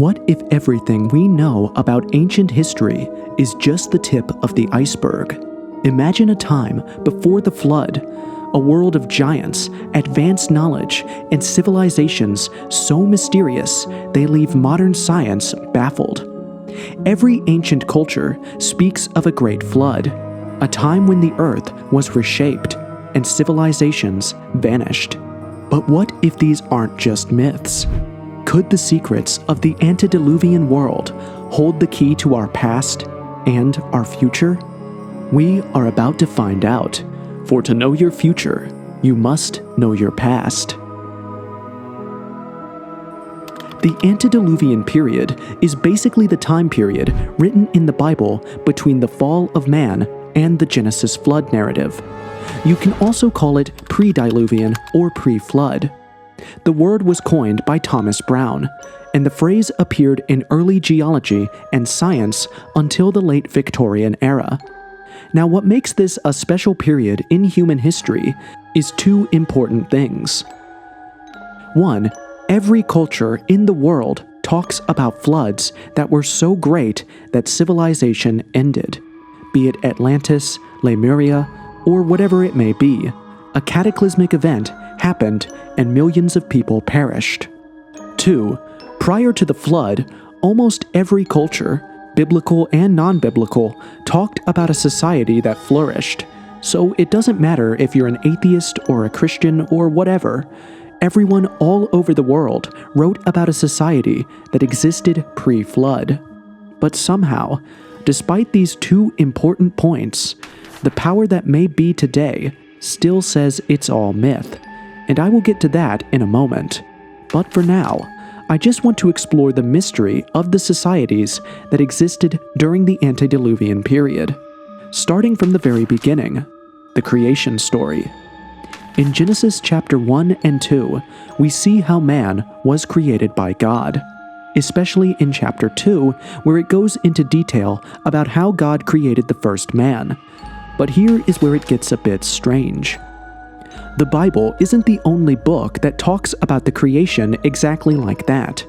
What if everything we know about ancient history is just the tip of the iceberg? Imagine a time before the flood, a world of giants, advanced knowledge, and civilizations so mysterious they leave modern science baffled. Every ancient culture speaks of a great flood, a time when the earth was reshaped and civilizations vanished. But what if these aren't just myths? Could the secrets of the antediluvian world hold the key to our past and our future? We are about to find out, for to know your future, you must know your past. The antediluvian period is basically the time period written in the Bible between the fall of man and the Genesis flood narrative. You can also call it pre-diluvian or pre-flood. The word was coined by Thomas Brown, and the phrase appeared in early geology and science until the late Victorian era. Now, what makes this a special period in human history is two important things. One, every culture in the world talks about floods that were so great that civilization ended, be it Atlantis, Lemuria, or whatever it may be. A cataclysmic event happened and millions of people perished. 2. Prior to the flood, almost every culture, biblical and non-biblical, talked about a society that flourished. So it doesn't matter if you're an atheist or a Christian or whatever. Everyone all over the world wrote about a society that existed pre-flood. But somehow, despite these two important points, the power that may be today still says it's all myth, and I will get to that in a moment. But for now, I just want to explore the mystery of the societies that existed during the antediluvian period, starting from the very beginning, the creation story. In Genesis chapter 1 and 2, we see how man was created by God, especially in chapter 2, where it goes into detail about how God created the first man. But here is where it gets a bit strange. The Bible isn't the only book that talks about the creation exactly like that.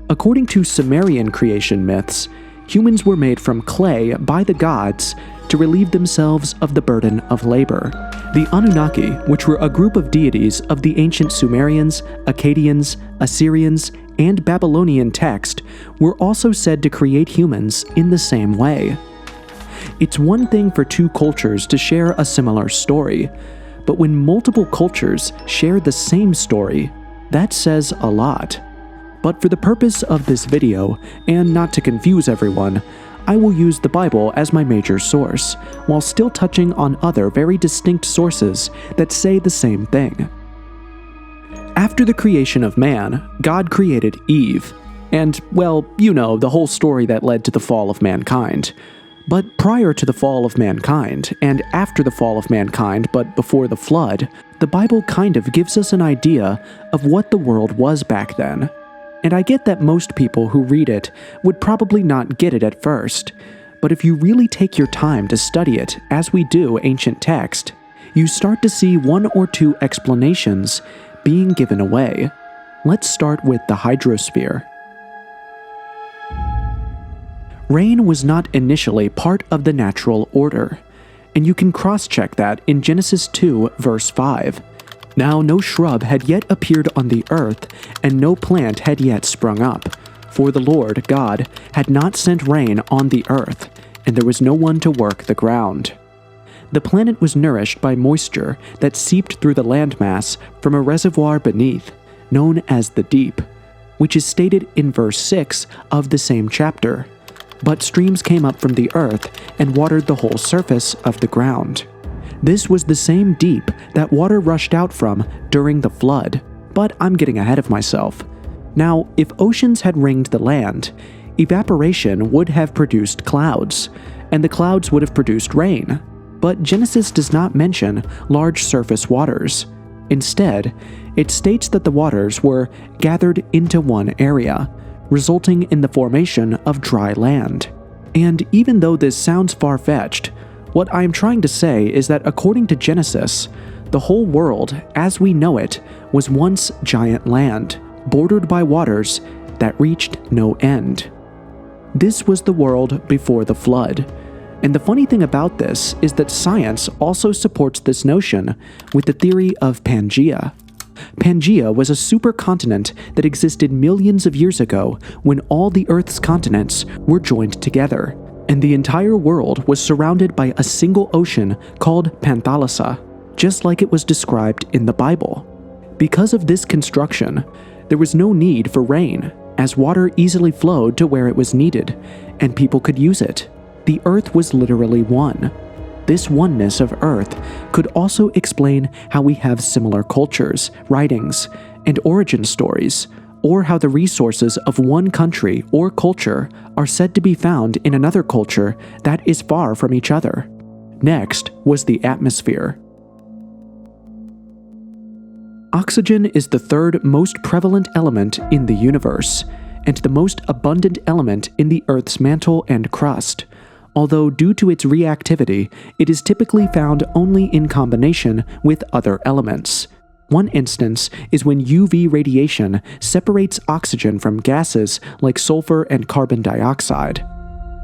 According to Sumerian creation myths, humans were made from clay by the gods to relieve themselves of the burden of labor. The Anunnaki, which were a group of deities of the ancient Sumerians, Akkadians, Assyrians, and Babylonian text, were also said to create humans in the same way. It's one thing for two cultures to share a similar story, but when multiple cultures share the same story, that says a lot. But for the purpose of this video, and not to confuse everyone, I will use the Bible as my major source, while still touching on other very distinct sources that say the same thing. After the creation of man, God created Eve, and, well, you know, the whole story that led to the fall of mankind. But prior to the fall of mankind, and after the fall of mankind but before the flood, the Bible kind of gives us an idea of what the world was back then. And I get that most people who read it would probably not get it at first, but if you really take your time to study it, as we do ancient text, you start to see one or two explanations being given away. Let's start with the hydrosphere. Rain was not initially part of the natural order, and you can cross-check that in Genesis 2, verse 5. Now no shrub had yet appeared on the earth, and no plant had yet sprung up, for the Lord God had not sent rain on the earth, and there was no one to work the ground. The planet was nourished by moisture that seeped through the landmass from a reservoir beneath, known as the deep, which is stated in verse 6 of the same chapter. But streams came up from the earth and watered the whole surface of the ground. This was the same deep that water rushed out from during the flood, but I'm getting ahead of myself. Now, if oceans had ringed the land, evaporation would have produced clouds, and the clouds would have produced rain. But Genesis does not mention large surface waters. Instead, it states that the waters were gathered into one area, resulting in the formation of dry land. And even though this sounds far-fetched, what I am trying to say is that according to Genesis, the whole world, as we know it, was once giant land, bordered by waters, that reached no end. This was the world before the flood. And the funny thing about this is that science also supports this notion with the theory of Pangaea. Pangaea was a supercontinent that existed millions of years ago when all the Earth's continents were joined together, and the entire world was surrounded by a single ocean called Panthalassa, just like it was described in the Bible. Because of this construction, there was no need for rain, as water easily flowed to where it was needed, and people could use it. The Earth was literally one. This oneness of Earth could also explain how we have similar cultures, writings, and origin stories, or how the resources of one country or culture are said to be found in another culture that is far from each other. Next was the atmosphere. Oxygen is the third most prevalent element in the universe, and the most abundant element in the Earth's mantle and crust. Although due to its reactivity, it is typically found only in combination with other elements. One instance is when UV radiation separates oxygen from gases like sulfur and carbon dioxide.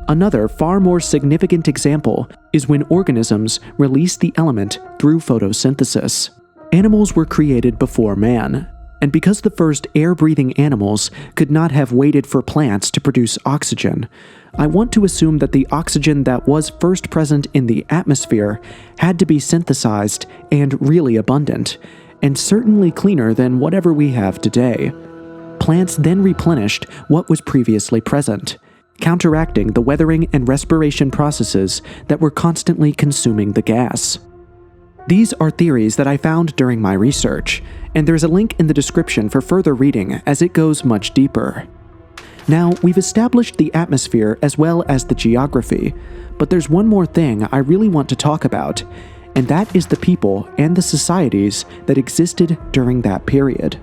Another far more significant example is when organisms release the element through photosynthesis. Animals were created before man, and because the first air-breathing animals could not have waited for plants to produce oxygen, I want to assume that the oxygen that was first present in the atmosphere had to be synthesized and really abundant, and certainly cleaner than whatever we have today. Plants then replenished what was previously present, counteracting the weathering and respiration processes that were constantly consuming the gas. These are theories that I found during my research, and there's a link in the description for further reading as it goes much deeper. Now, we've established the atmosphere as well as the geography, but there's one more thing I really want to talk about, and that is the people and the societies that existed during that period.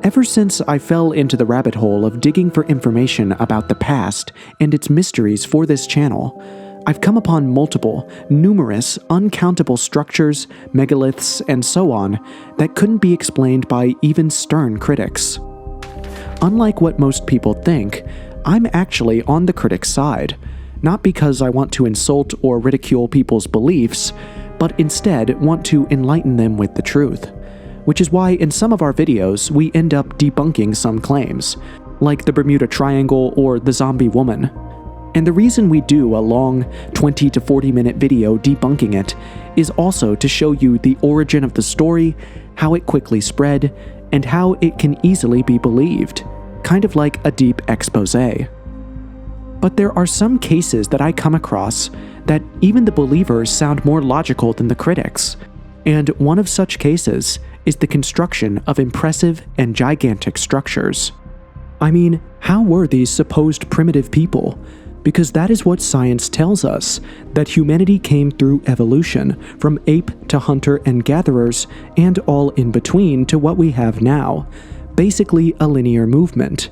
Ever since I fell into the rabbit hole of digging for information about the past and its mysteries for this channel, I've come upon multiple, numerous, uncountable structures, megaliths, and so on that couldn't be explained by even stern critics. Unlike what most people think, I'm actually on the critic's side, not because I want to insult or ridicule people's beliefs, but instead want to enlighten them with the truth. Which is why in some of our videos we end up debunking some claims, like the Bermuda Triangle or the zombie woman. And the reason we do a long 20 to 40 minute video debunking it is also to show you the origin of the story, how it quickly spread, and how it can easily be believed, kind of like a deep exposé. But there are some cases that I come across that even the believers sound more logical than the critics, and one of such cases is the construction of impressive and gigantic structures. I mean, how were these supposed primitive people? Because that is what science tells us, that humanity came through evolution, from ape to hunter and gatherers, and all in between to what we have now, basically a linear movement.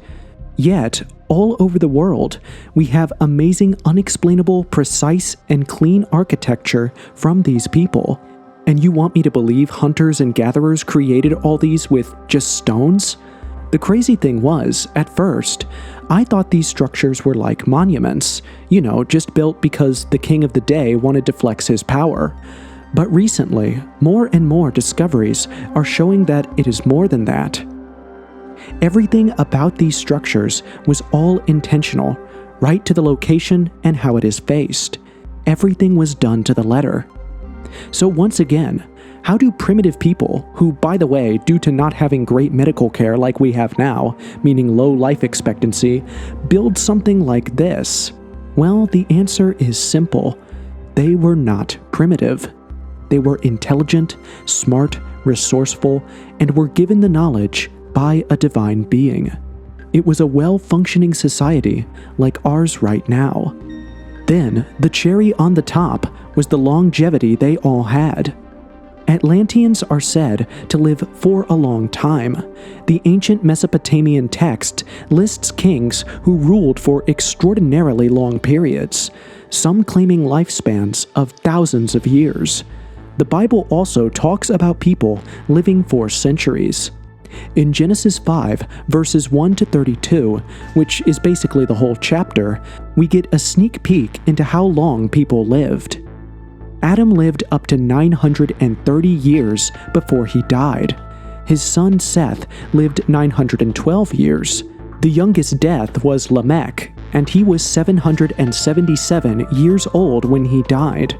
Yet, all over the world, we have amazing, unexplainable, precise, and clean architecture from these people. And you want me to believe hunters and gatherers created all these with just stones? The crazy thing was, at first, I thought these structures were like monuments, just built because the king of the day wanted to flex his power. But recently, more and more discoveries are showing that it is more than that. Everything about these structures was all intentional, right to the location and how it is faced. Everything was done to the letter. So once again, how do primitive people, who, by the way, due to not having great medical care like we have now, meaning low life expectancy, build something like this? Well, the answer is simple. They were not primitive. They were intelligent, smart, resourceful, and were given the knowledge by a divine being. It was a well-functioning society like ours right now. Then, the cherry on the top was the longevity they all had. Atlanteans are said to live for a long time. The ancient Mesopotamian text lists kings who ruled for extraordinarily long periods, some claiming lifespans of thousands of years. The Bible also talks about people living for centuries. In Genesis 5, verses 1 to 32, which is basically the whole chapter, we get a sneak peek into how long people lived. Adam lived up to 930 years before he died. His son Seth lived 912 years. The youngest death was Lamech, and he was 777 years old when he died.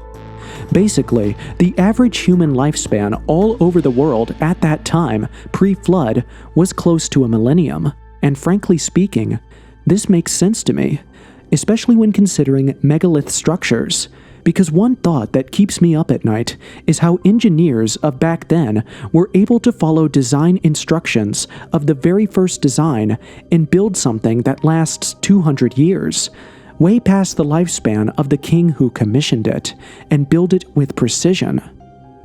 Basically, the average human lifespan all over the world at that time, pre-flood, was close to a millennium, and frankly speaking, this makes sense to me, especially when considering megalith structures, because one thought that keeps me up at night is how engineers of back then were able to follow design instructions of the very first design and build something that lasts 200 years, way past the lifespan of the king who commissioned it, and build it with precision.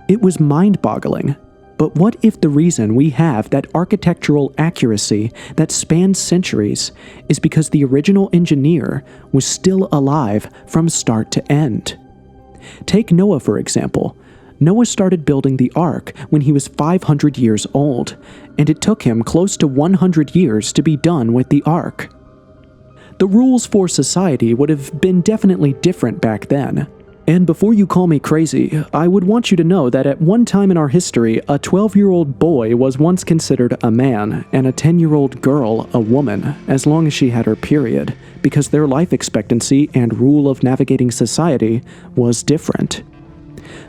It was mind-boggling. But what if the reason we have that architectural accuracy that spans centuries is because the original engineer was still alive from start to end? Take Noah, for example. Noah started building the ark when he was 500 years old, and it took him close to 100 years to be done with the ark. The rules for society would have been definitely different back then. And before you call me crazy, I would want you to know that at one time in our history, a 12-year-old boy was once considered a man, and a 10-year-old girl a woman, as long as she had her period, because their life expectancy and rule of navigating society was different.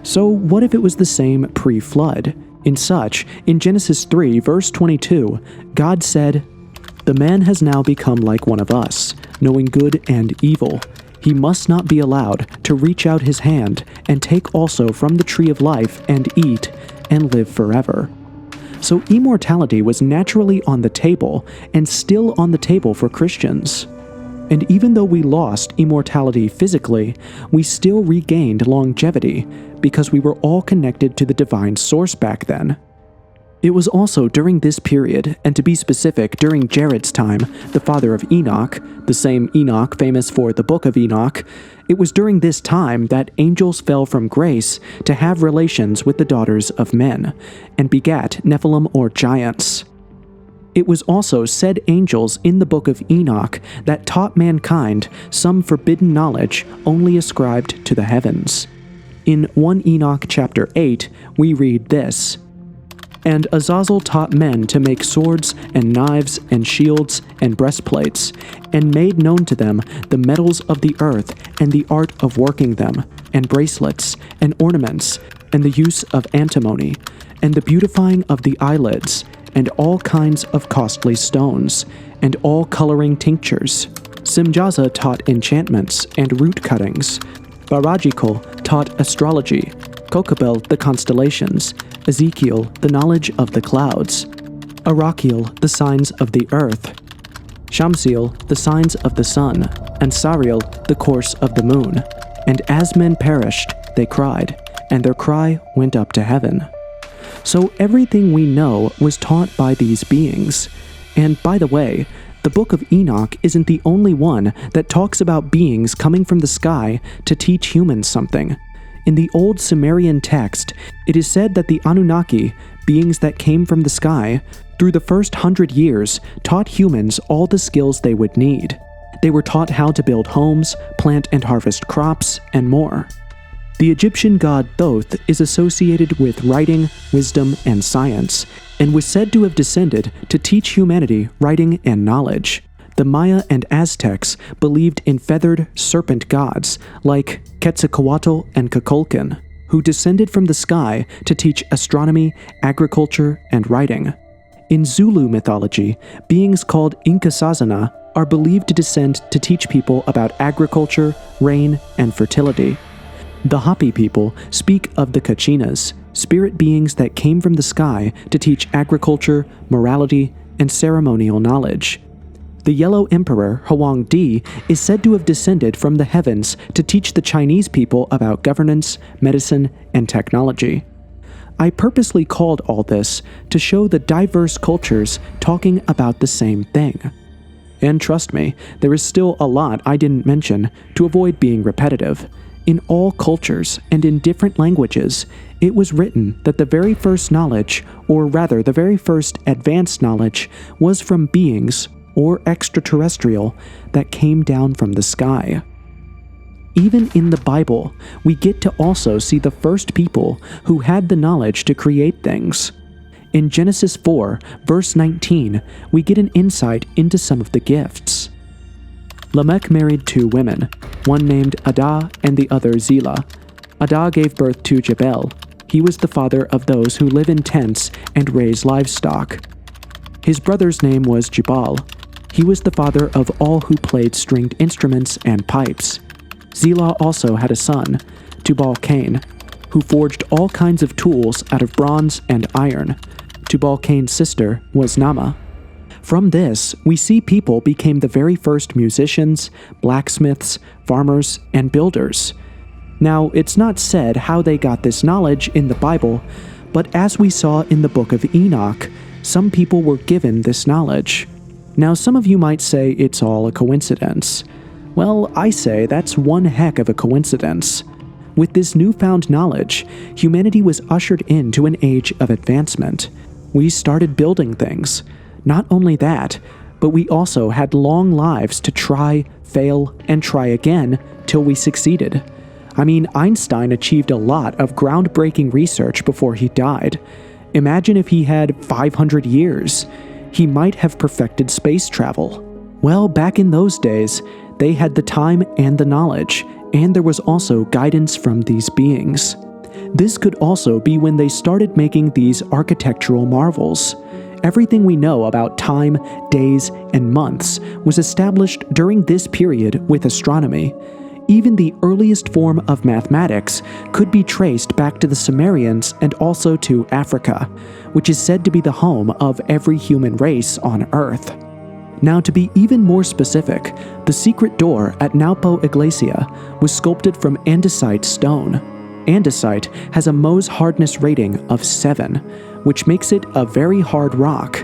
So what if it was the same pre-flood? In Genesis 3, verse 22, God said, "The man has now become like one of us, knowing good and evil. He must not be allowed to reach out his hand and take also from the tree of life and eat and live forever." So immortality was naturally on the table and still on the table for Christians. And even though we lost immortality physically, we still regained longevity because we were all connected to the divine source back then. It was also during this period, and to be specific, during Jared's time, the father of Enoch, the same Enoch famous for the Book of Enoch, it was during this time that angels fell from grace to have relations with the daughters of men, and begat Nephilim or giants. It was also said angels in the Book of Enoch that taught mankind some forbidden knowledge only ascribed to the heavens. In 1 Enoch chapter 8, we read this, "And Azazel taught men to make swords and knives and shields and breastplates, and made known to them the metals of the earth and the art of working them, and bracelets, and ornaments, and the use of antimony, and the beautifying of the eyelids, and all kinds of costly stones, and all coloring tinctures. Simjaza taught enchantments and root cuttings. Barajikal taught astrology, Kokabel the constellations, Ezekiel the knowledge of the clouds, Arakiel the signs of the earth, Shamsiel the signs of the sun, and Sariel the course of the moon. And as men perished, they cried, and their cry went up to heaven." So everything we know was taught by these beings. And by the way, the Book of Enoch isn't the only one that talks about beings coming from the sky to teach humans something. In the old Sumerian text, it is said that the Anunnaki, beings that came from the sky, through the first 100 years, taught humans all the skills they would need. They were taught how to build homes, plant and harvest crops, and more. The Egyptian god Thoth is associated with writing, wisdom, and science, and was said to have descended to teach humanity writing and knowledge. The Maya and Aztecs believed in feathered serpent gods like Quetzalcoatl and Kukulkan, who descended from the sky to teach astronomy, agriculture, and writing. In Zulu mythology, beings called Inkosazana are believed to descend to teach people about agriculture, rain, and fertility. The Hopi people speak of the Kachinas, spirit beings that came from the sky to teach agriculture, morality, and ceremonial knowledge. The Yellow Emperor, Huangdi, is said to have descended from the heavens to teach the Chinese people about governance, medicine, and technology. I purposely called all this to show the diverse cultures talking about the same thing. And trust me, there is still a lot I didn't mention to avoid being repetitive. In all cultures and in different languages, it was written that the very first knowledge, or rather the very first advanced knowledge, was from beings, or extraterrestrial, that came down from the sky. Even in the Bible, we get to also see the first people who had the knowledge to create things. In Genesis 4, verse 19, we get an insight into some of the gifts. Lamech married 2 women, one named Adah and the other Zillah. Adah gave birth to Jabal. He was the father of those who live in tents and raise livestock. His brother's name was Jubal. He was the father of all who played stringed instruments and pipes. Zillah also had a son, Tubal-Cain, who forged all kinds of tools out of bronze and iron. Tubal-Cain's sister was Naamah. From this, we see people became the very first musicians, blacksmiths, farmers, and builders. Now, it's not said how they got this knowledge in the Bible, but as we saw in the book of Enoch, some people were given this knowledge. Now, some of you might say it's all a coincidence. Well, I say that's one heck of a coincidence. With this newfound knowledge, humanity was ushered into an age of advancement. We started building things. Not only that, but we also had long lives to try, fail, and try again till we succeeded. I mean, Einstein achieved a lot of groundbreaking research before he died. Imagine if he had 500 years. He might have perfected space travel. Well, back in those days, they had the time and the knowledge, and there was also guidance from these beings. This could also be when they started making these architectural marvels. Everything we know about time, days, and months was established during this period with astronomy. Even the earliest form of mathematics could be traced back to the Sumerians and also to Africa, which is said to be the home of every human race on Earth. Now, to be even more specific, the secret door at Naupo Iglesia was sculpted from andesite stone. Andesite has a Mohs hardness rating of 7, which makes it a very hard rock.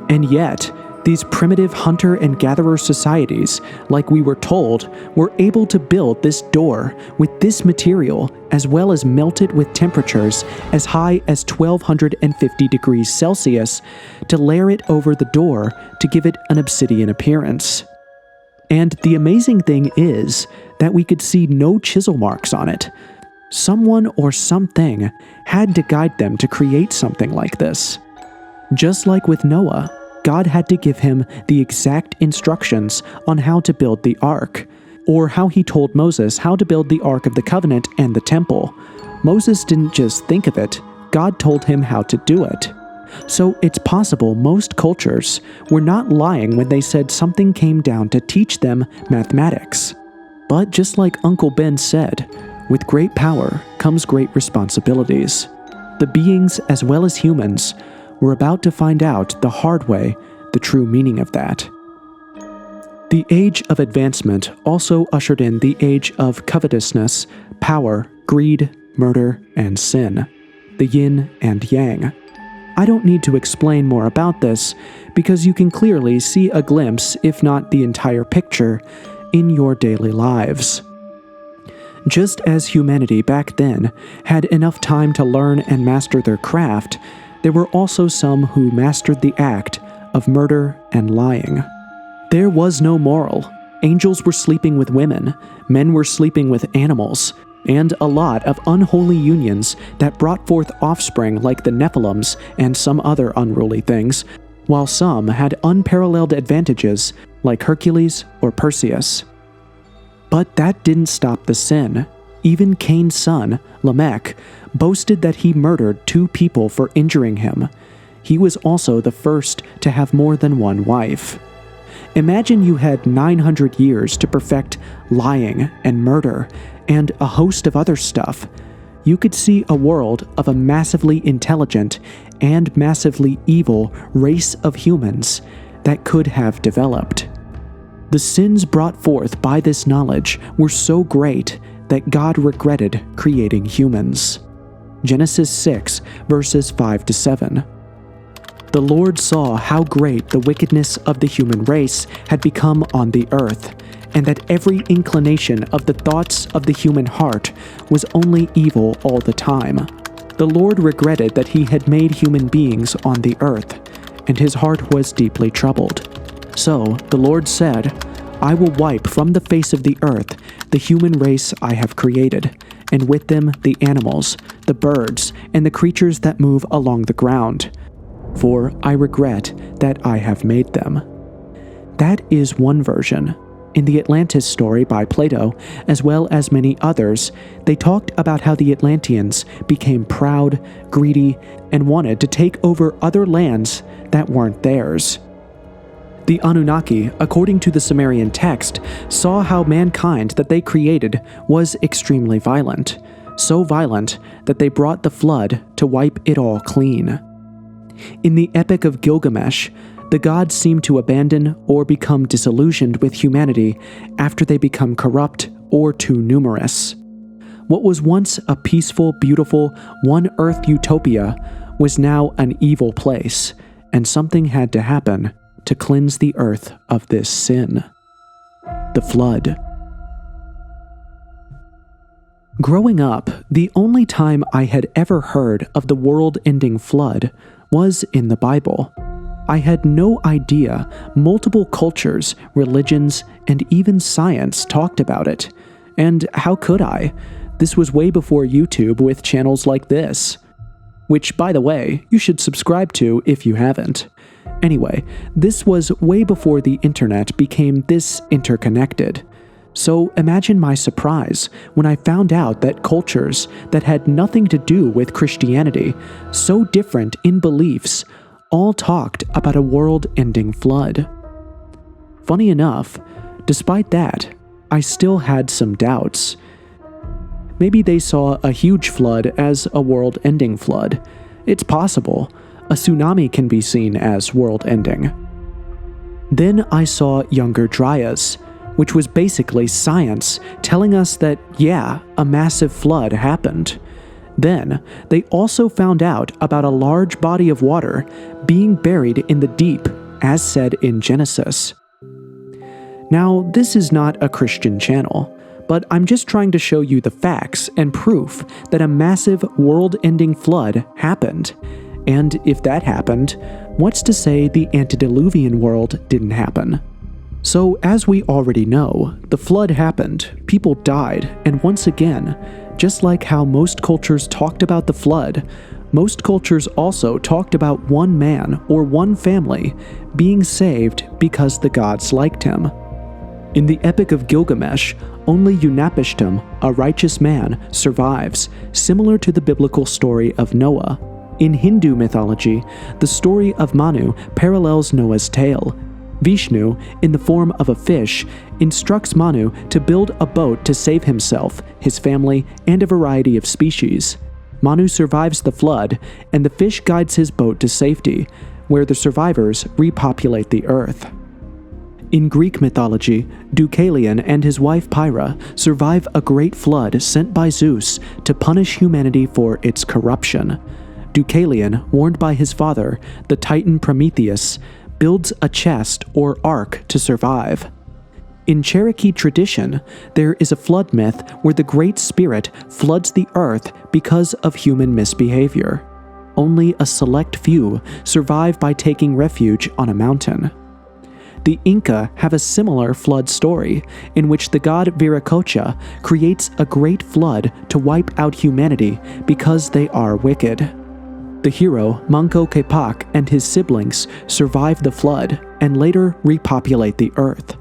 And yet, these primitive hunter and gatherer societies, like we were told, were able to build this door with this material as well as melt it with temperatures as high as 1250 degrees Celsius to layer it over the door to give it an obsidian appearance. And the amazing thing is that we could see no chisel marks on it. Someone or something had to guide them to create something like this. Just like with Noah, God had to give him the exact instructions on how to build the ark, or how he told Moses how to build the Ark of the Covenant and the temple. Moses didn't just think of it, God told him how to do it. So it's possible most cultures were not lying when they said something came down to teach them mathematics. But just like Uncle Ben said, with great power comes great responsibilities. The beings, as well as humans, were about to find out the hard way the true meaning of that. The age of advancement also ushered in the age of covetousness, power, greed, murder, and sin, the yin and yang. I don't need to explain more about this because you can clearly see a glimpse, if not the entire picture, in your daily lives. Just as humanity back then had enough time to learn and master their craft, there were also some who mastered the act of murder and lying. There was no moral. Angels were sleeping with women, men were sleeping with animals, and a lot of unholy unions that brought forth offspring like the Nephilims and some other unruly things, while some had unparalleled advantages like Hercules or Perseus. But that didn't stop the sin. Even Cain's son, Lamech, boasted that he murdered 2 people for injuring him. He was also the first to have more than one wife. Imagine you had 900 years to perfect lying and murder and a host of other stuff. You could see a world of a massively intelligent and massively evil race of humans that could have developed. The sins brought forth by this knowledge were so great that God regretted creating humans. Genesis 6, verses 5-7. The Lord saw how great the wickedness of the human race had become on the earth, and that every inclination of the thoughts of the human heart was only evil all the time. The Lord regretted that he had made human beings on the earth, and his heart was deeply troubled. So the Lord said, I will wipe from the face of the earth the human race I have created, and with them the animals, the birds, and the creatures that move along the ground. For I regret that I have made them. That is one version. In the Atlantis story by Plato, as well as many others, they talked about how the Atlanteans became proud, greedy, and wanted to take over other lands that weren't theirs. The Anunnaki, according to the Sumerian text, saw how mankind that they created was extremely violent, so violent that they brought the flood to wipe it all clean. In the Epic of Gilgamesh, the gods seem to abandon or become disillusioned with humanity after they become corrupt or too numerous. What was once a peaceful, beautiful, one-earth utopia was now an evil place, and something had to happen to cleanse the earth of this sin. The flood. Growing up, the only time I had ever heard of the world-ending flood was in the Bible. I had no idea multiple cultures, religions, and even science talked about it. And how could I? This was way before YouTube with channels like this. Which, by the way, you should subscribe to if you haven't. Anyway, this was way before the internet became this interconnected. So imagine my surprise when I found out that cultures that had nothing to do with Christianity, so different in beliefs, all talked about a world-ending flood. Funny enough, despite that, I still had some doubts. Maybe they saw a huge flood as a world-ending flood. It's possible. A tsunami can be seen as world-ending. Then I saw Younger Dryas, which was basically science telling us that, yeah, a massive flood happened. Then, they also found out about a large body of water being buried in the deep, as said in Genesis. Now, this is not a Christian channel, but I'm just trying to show you the facts and proof that a massive world-ending flood happened. And if that happened, what's to say the antediluvian world didn't happen? So, as we already know, the flood happened, people died, and once again, just like how most cultures talked about the flood, most cultures also talked about one man or one family being saved because the gods liked him. In the Epic of Gilgamesh, only Utnapishtim, a righteous man, survives, similar to the biblical story of Noah. In Hindu mythology, the story of Manu parallels Noah's tale. Vishnu, in the form of a fish, instructs Manu to build a boat to save himself, his family, and a variety of species. Manu survives the flood, and the fish guides his boat to safety, where the survivors repopulate the earth. In Greek mythology, Deucalion and his wife Pyrrha survive a great flood sent by Zeus to punish humanity for its corruption. Deucalion, warned by his father, the Titan Prometheus, builds a chest or ark to survive. In Cherokee tradition, there is a flood myth where the Great Spirit floods the earth because of human misbehavior. Only a select few survive by taking refuge on a mountain. The Inca have a similar flood story, in which the god Viracocha creates a great flood to wipe out humanity because they are wicked. The hero Manco Capac and his siblings survive the flood and later repopulate the earth.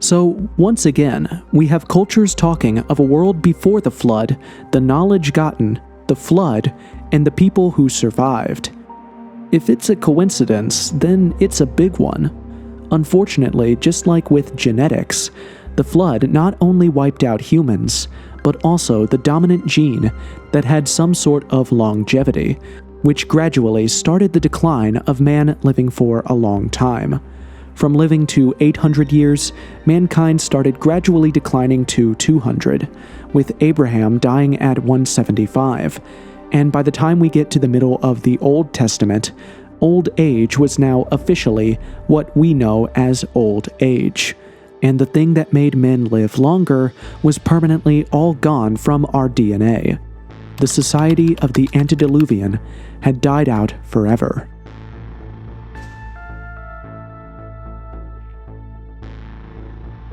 So, once again, we have cultures talking of a world before the flood, the knowledge gotten, the flood, and the people who survived. If it's a coincidence, then it's a big one. Unfortunately, just like with genetics, the flood not only wiped out humans, but also the dominant gene that had some sort of longevity, which gradually started the decline of man living for a long time. From living to 800 years, mankind started gradually declining to 200, with Abraham dying at 175, and by the time we get to the middle of the Old Testament, old age was now officially what we know as old age. and the thing that made men live longer was permanently all gone from our DNA. The society of the antediluvian had died out forever.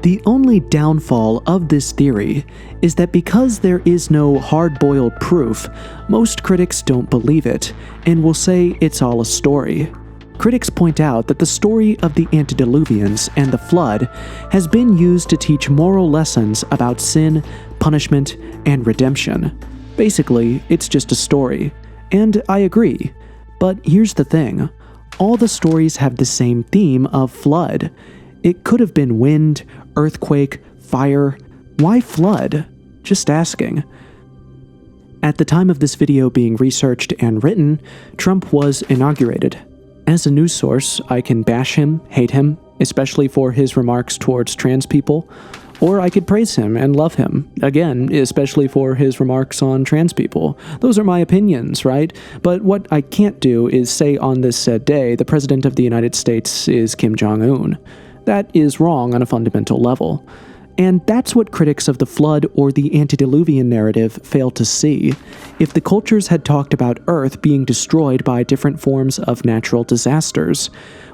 The only downfall of this theory is that because there is no hard-boiled proof, most critics don't believe it and will say it's all a story. Critics point out that the story of the antediluvians and the flood has been used to teach moral lessons about sin, punishment, and redemption. Basically, it's just a story. And I agree. But here's the thing. All the stories have the same theme of flood. It could have been wind, earthquake, fire. Why flood? Just asking. At the time of this video being researched and written, Trump was inaugurated. As a news source, I can bash him, hate him, especially for his remarks towards trans people, or I could praise him and love him, again, especially for his remarks on trans people. Those are my opinions, right? But what I can't do is say on this said day the President of the United States is Kim Jong-un. That is wrong on a fundamental level. And that's what critics of the flood or the antediluvian narrative fail to see. If the cultures had talked about Earth being destroyed by different forms of natural disasters,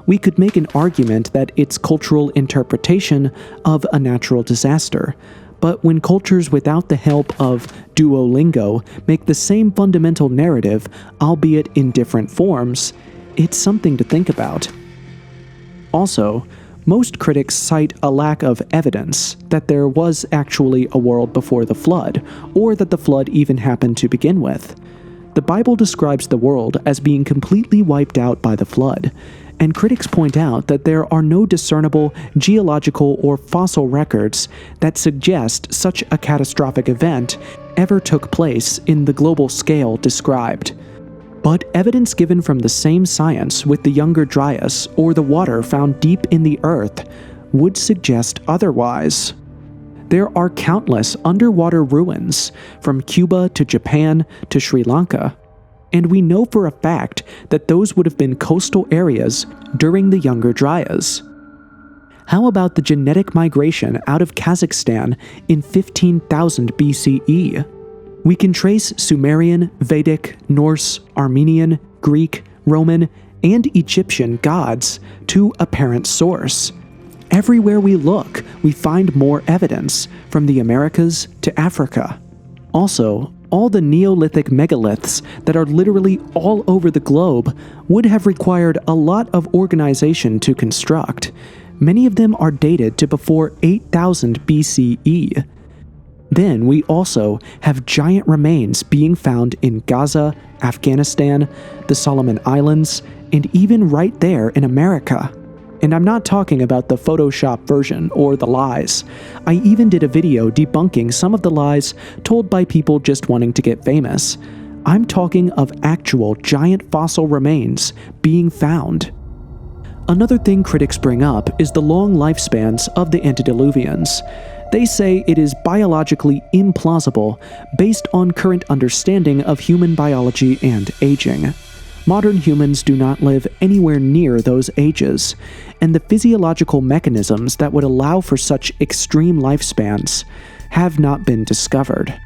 we could make an argument that it's cultural interpretation of a natural disaster. But when cultures without the help of Duolingo make the same fundamental narrative, albeit in different forms, it's something to think about. Also, most critics cite a lack of evidence that there was actually a world before the flood, or that the flood even happened to begin with. The Bible describes the world as being completely wiped out by the flood, and critics point out that there are no discernible geological or fossil records that suggest such a catastrophic event ever took place in the global scale described. But evidence given from the same science with the Younger Dryas or the water found deep in the earth would suggest otherwise. There are countless underwater ruins from Cuba to Japan to Sri Lanka, and we know for a fact that those would have been coastal areas during the Younger Dryas. How about the genetic migration out of Kazakhstan in 15,000 BCE? We can trace Sumerian, Vedic, Norse, Armenian, Greek, Roman, and Egyptian gods to a parent source. Everywhere we look, we find more evidence, from the Americas to Africa. Also, all the Neolithic megaliths that are literally all over the globe would have required a lot of organization to construct. Many of them are dated to before 8000 BCE. Then we also have giant remains being found in Gaza, Afghanistan, the Solomon Islands, and even right there in America. And I'm not talking about the Photoshop version or the lies. I even did a video debunking some of the lies told by people just wanting to get famous. I'm talking of actual giant fossil remains being found. Another thing critics bring up is the long lifespans of the antediluvians. They say it is biologically implausible based on current understanding of human biology and aging. Modern humans do not live anywhere near those ages, and the physiological mechanisms that would allow for such extreme lifespans have not been discovered.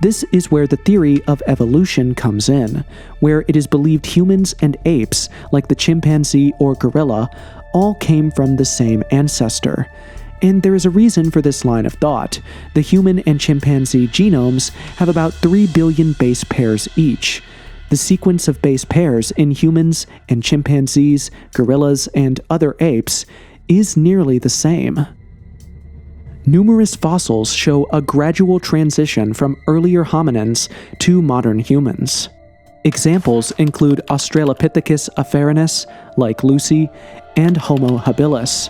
This is where the theory of evolution comes in, where it is believed humans and apes, like the chimpanzee or gorilla, all came from the same ancestor. And there is a reason for this line of thought. The human and chimpanzee genomes have about 3 billion base pairs each. The sequence of base pairs in humans and chimpanzees, gorillas, and other apes is nearly the same. Numerous fossils show a gradual transition from earlier hominins to modern humans. Examples include Australopithecus afarenus, like Lucy, and Homo habilis.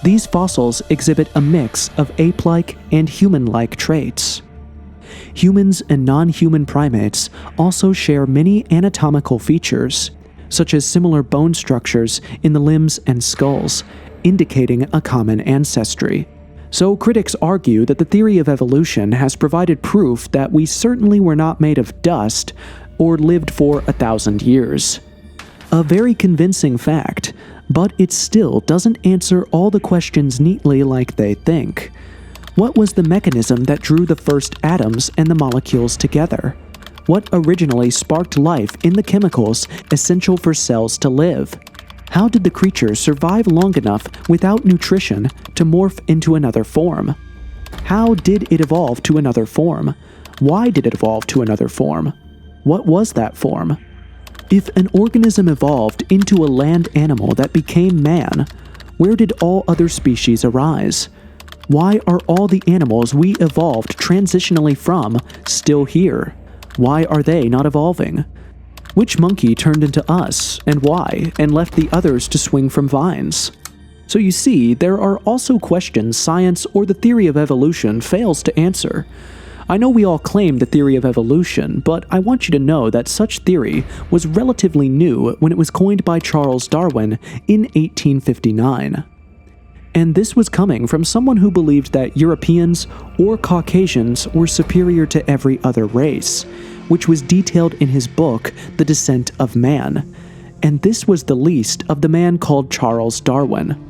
These fossils exhibit a mix of ape-like and human-like traits. Humans and non-human primates also share many anatomical features, such as similar bone structures in the limbs and skulls, indicating a common ancestry. So critics argue that the theory of evolution has provided proof that we certainly were not made of dust or lived for 1,000 years. A very convincing fact, But it still doesn't answer all the questions neatly like they think. What was the mechanism that drew the first atoms and the molecules together? What originally sparked life in the chemicals essential for cells to live? How did the creature survive long enough without nutrition to morph into another form? How did it evolve to another form? Why did it evolve to another form? What was that form? If an organism evolved into a land animal that became man, where did all other species arise? Why are all the animals we evolved transitionally from still here? Why are they not evolving? Which monkey turned into us, and why, and left the others to swing from vines? So you see, there are also questions science or the theory of evolution fails to answer. I know we all claim the theory of evolution, but I want you to know that such theory was relatively new when it was coined by Charles Darwin in 1859. And this was coming from someone who believed that Europeans or Caucasians were superior to every other race, which was detailed in his book, The Descent of Man. And this was the least of the man called Charles Darwin.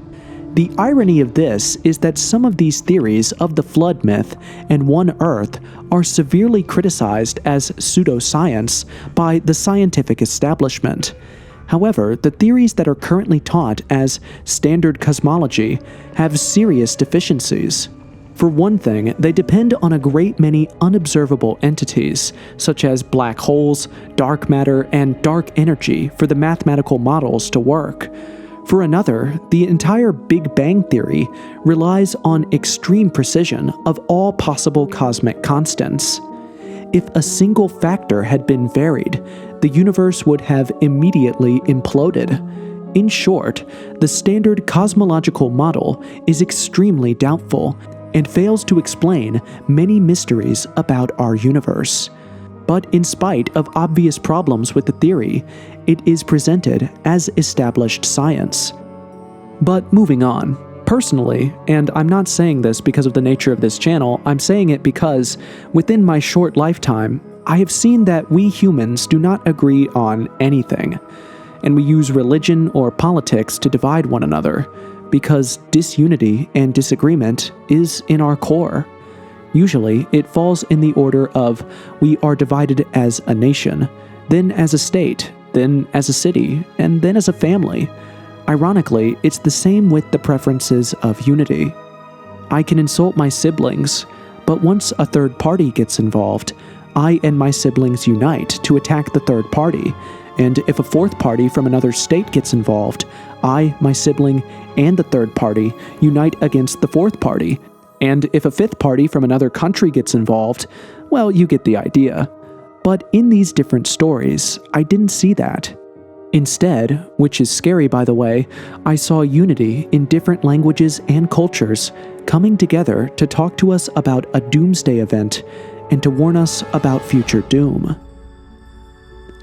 The irony of this is that some of these theories of the flood myth and one Earth are severely criticized as pseudoscience by the scientific establishment. However, the theories that are currently taught as standard cosmology have serious deficiencies. For one thing, they depend on a great many unobservable entities, such as black holes, dark matter, and dark energy for the mathematical models to work. For another, the entire Big Bang theory relies on extreme precision of all possible cosmic constants. If a single factor had been varied, the universe would have immediately imploded. In short, the standard cosmological model is extremely doubtful and fails to explain many mysteries about our universe. But in spite of obvious problems with the theory, it is presented as established science. But moving on. Personally, and I'm not saying this because of the nature of this channel, I'm saying it because, within my short lifetime, I have seen that we humans do not agree on anything, and we use religion or politics to divide one another, because disunity and disagreement is in our core. Usually, it falls in the order of we are divided as a nation, then as a state, then as a city, and then as a family. Ironically, it's the same with the preferences of unity. I can insult my siblings, but once a third party gets involved, I and my siblings unite to attack the third party, and if a fourth party from another state gets involved, I, my sibling, and the third party unite against the fourth party. And if a fifth party from another country gets involved, well, you get the idea. But in these different stories, I didn't see that. Instead, which is scary by the way, I saw unity in different languages and cultures coming together to talk to us about a doomsday event and to warn us about future doom.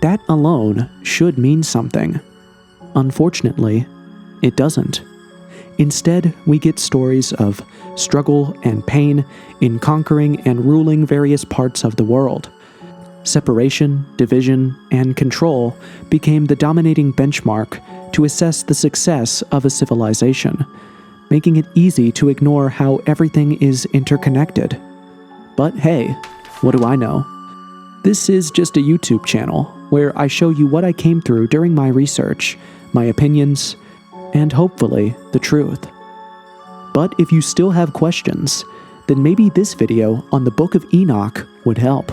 That alone should mean something. Unfortunately, it doesn't. Instead, we get stories of struggle and pain in conquering and ruling various parts of the world. Separation, division, and control became the dominating benchmark to assess the success of a civilization, making it easy to ignore how everything is interconnected. But hey, what do I know? This is just a YouTube channel where I show you what I came through during my research, my opinions, and hopefully the truth. But if you still have questions, then maybe this video on the Book of Enoch would help.